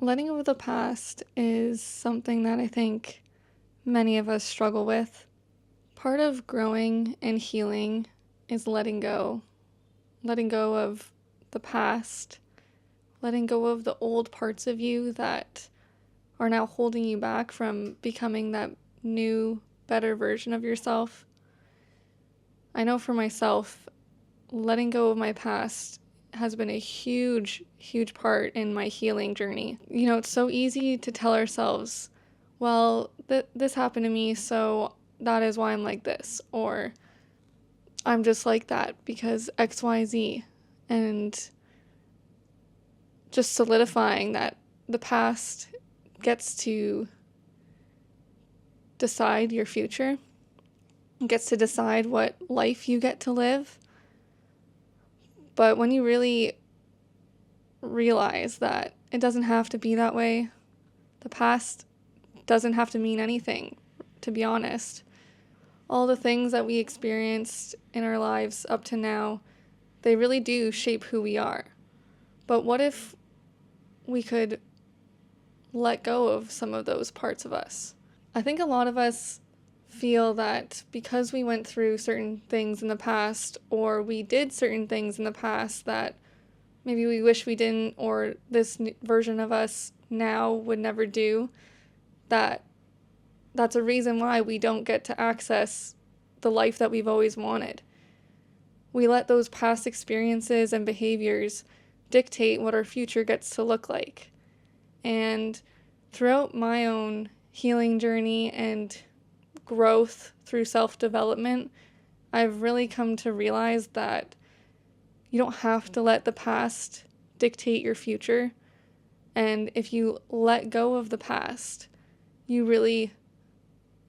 Letting go of the past is something that I think many of us struggle with. Part of growing and healing is letting go of the past, letting go of the old parts of you that are now holding you back from becoming that new, better version of yourself. I know for myself, letting go of my past has been a huge, huge part in my healing journey. It's so easy to tell ourselves, well, this happened to me, so that is why I'm like this, or I'm just like that because XYZ, and just solidifying that the past gets to decide your future, gets to decide what life you get to live. But when you really realize that it doesn't have to be that way, the past doesn't have to mean anything, to be honest. All the things that we experienced in our lives up to now, they really do shape who we are. But what if we could let go of some of those parts of us? I think a lot of us feel that because we went through certain things in the past, or we did certain things in the past that maybe we wish we didn't, or this version of us now would never do, that's a reason why we don't get to access the life that we've always wanted. We let those past experiences and behaviors dictate what our future gets to look like. And throughout my own healing journey and growth through self-development, I've really come to realize that you don't have to let the past dictate your future. And if you let go of the past, you really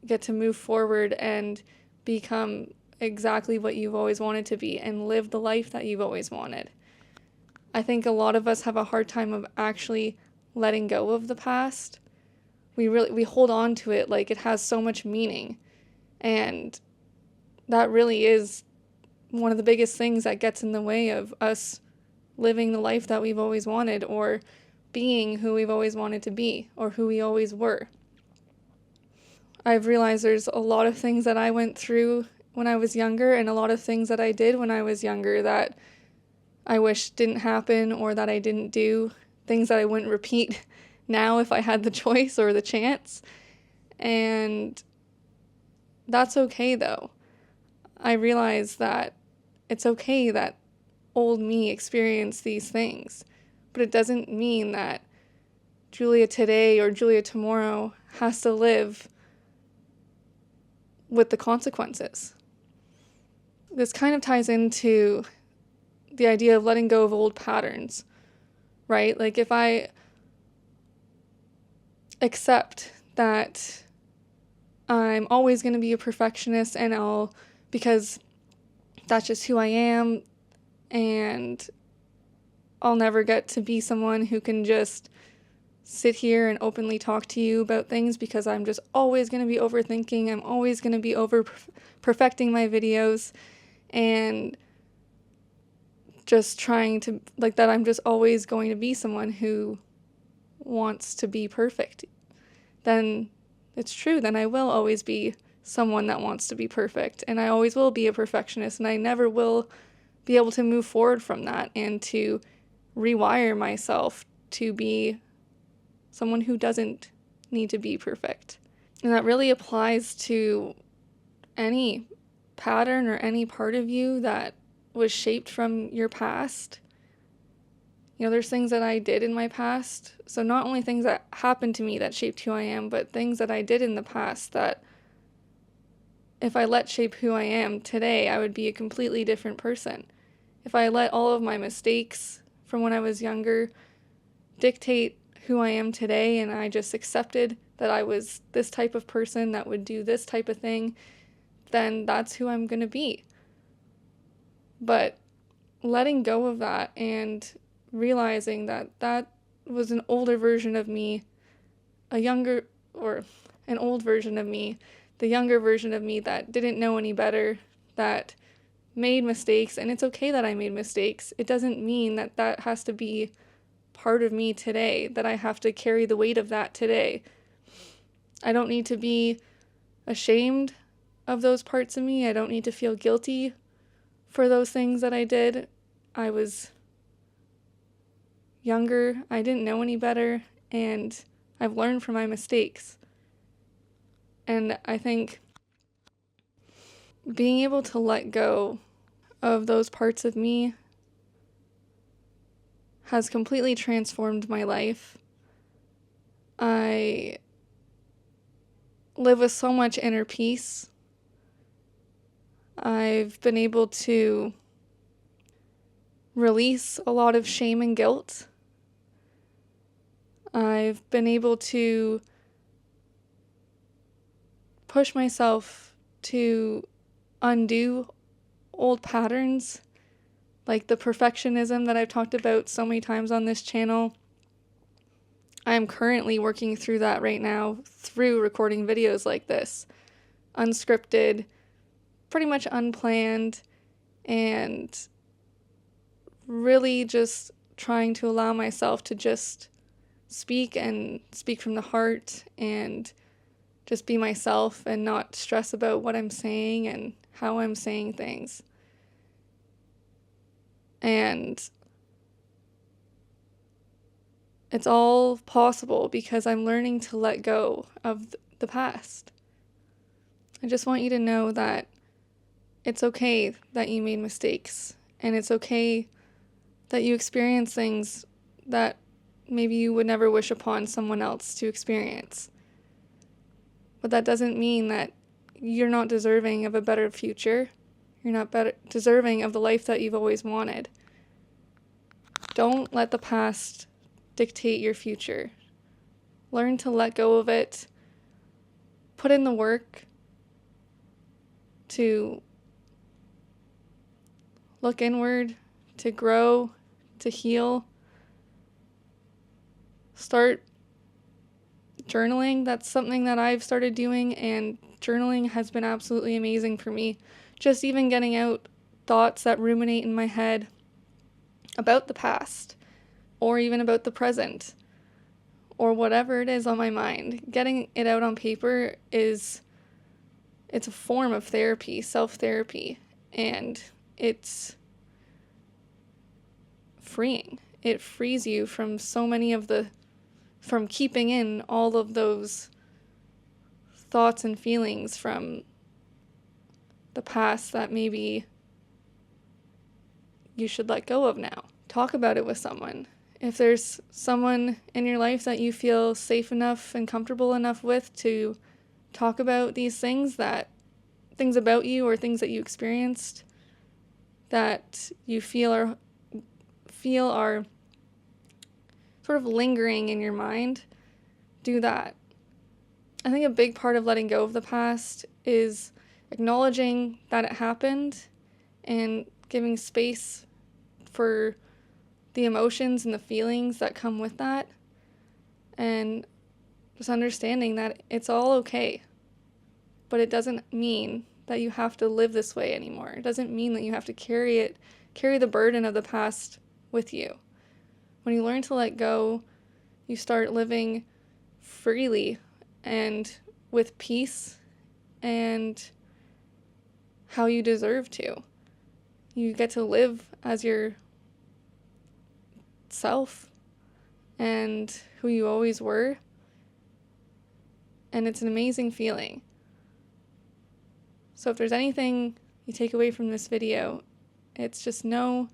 get to move forward and become exactly what you've always wanted to be and live the life that you've always wanted. I think a lot of us have a hard time of actually letting go of the past. We hold on to it like it has so much meaning, and that really is one of the biggest things that gets in the way of us living the life that we've always wanted, or being who we've always wanted to be, or who we always were. I've realized there's a lot of things that I went through when I was younger, and a lot of things that I did when I was younger that I wish didn't happen, or that I didn't do, things that I wouldn't repeat now if I had the choice or the chance. And that's okay though. I realize that it's okay that old me experienced these things, but it doesn't mean that Julia today or Julia tomorrow has to live with the consequences. This kind of ties into the idea of letting go of old patterns, right? Like if I accept that I'm always going to be a perfectionist because that's just who I am, and I'll never get to be someone who can just sit here and openly talk to you about things because I'm just always going to be overthinking. I'm always going to be perfecting my videos and just trying to, like that, I'm just always going to be someone who wants to be perfect. Then it's true. Then I will always be someone that wants to be perfect, and I always will be a perfectionist, and I never will be able to move forward from that and to rewire myself to be someone who doesn't need to be perfect. And that really applies to any pattern or any part of you that was shaped from your past. There's things that I did in my past. So not only things that happened to me that shaped who I am, but things that I did in the past that if I let shape who I am today, I would be a completely different person. If I let all of my mistakes from when I was younger dictate who I am today, and I just accepted that I was this type of person that would do this type of thing, then that's who I'm going to be. But letting go of that and realizing that that was an older version of me, an old version of me, the younger version of me that didn't know any better, that made mistakes, and it's okay that I made mistakes. It doesn't mean that that has to be part of me today, that I have to carry the weight of that today. I don't need to be ashamed of those parts of me. I don't need to feel guilty for those things that I did. I was younger, I didn't know any better, and I've learned from my mistakes. And I think being able to let go of those parts of me has completely transformed my life. I live with so much inner peace. I've been able to release a lot of shame and guilt. I've been able to push myself to undo old patterns, like the perfectionism that I've talked about so many times on this channel. I am currently working through that right now through recording videos like this, unscripted, pretty much unplanned, and really just trying to allow myself to just speak from the heart and just be myself and not stress about what I'm saying and how I'm saying things. And it's all possible because I'm learning to let go of the past. I just want you to know that it's okay that you made mistakes, and it's okay that you experience things that maybe you would never wish upon someone else to experience. But that doesn't mean that you're not deserving of a better future. You're not deserving of the life that you've always wanted. Don't let the past dictate your future. Learn to let go of it. Put in the work to look inward, to grow, to heal. Start journaling. That's something that I've started doing, and journaling has been absolutely amazing for me. Just even getting out thoughts that ruminate in my head about the past, or even about the present, or whatever it is on my mind. Getting it out on paper it's a form of therapy, self-therapy, and it's freeing. It frees you from from keeping in all of those thoughts and feelings from the past that maybe you should let go of now. Talk about it with someone. If there's someone in your life that you feel safe enough and comfortable enough with to talk about these things about you or things that you experienced that you feel are sort of lingering in your mind, do that. I think a big part of letting go of the past is acknowledging that it happened and giving space for the emotions and the feelings that come with that, and just understanding that it's all okay. But it doesn't mean that you have to live this way anymore. It doesn't mean that you have to carry the burden of the past with you. When you learn to let go, you start living freely and with peace and how you deserve to. You get to live as your self and who you always were. And it's an amazing feeling. So if there's anything you take away from this video, it's just know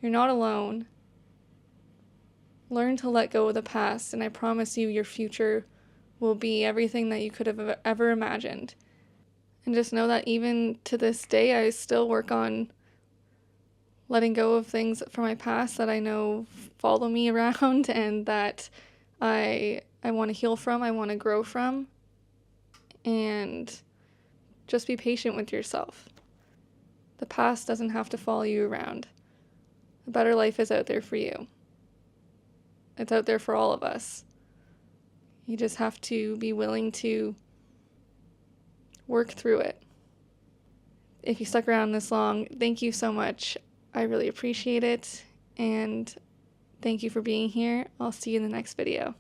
you're not alone. Learn to let go of the past, and I promise you your future will be everything that you could have ever imagined. And just know that even to this day, I still work on letting go of things from my past that I know follow me around and that I want to heal from, I want to grow from. And just be patient with yourself. The past doesn't have to follow you around. A better life is out there for you. It's out there for all of us. You just have to be willing to work through it. If you stuck around this long, thank you so much. I really appreciate it. And Thank you for being here. I'll see you in the next video.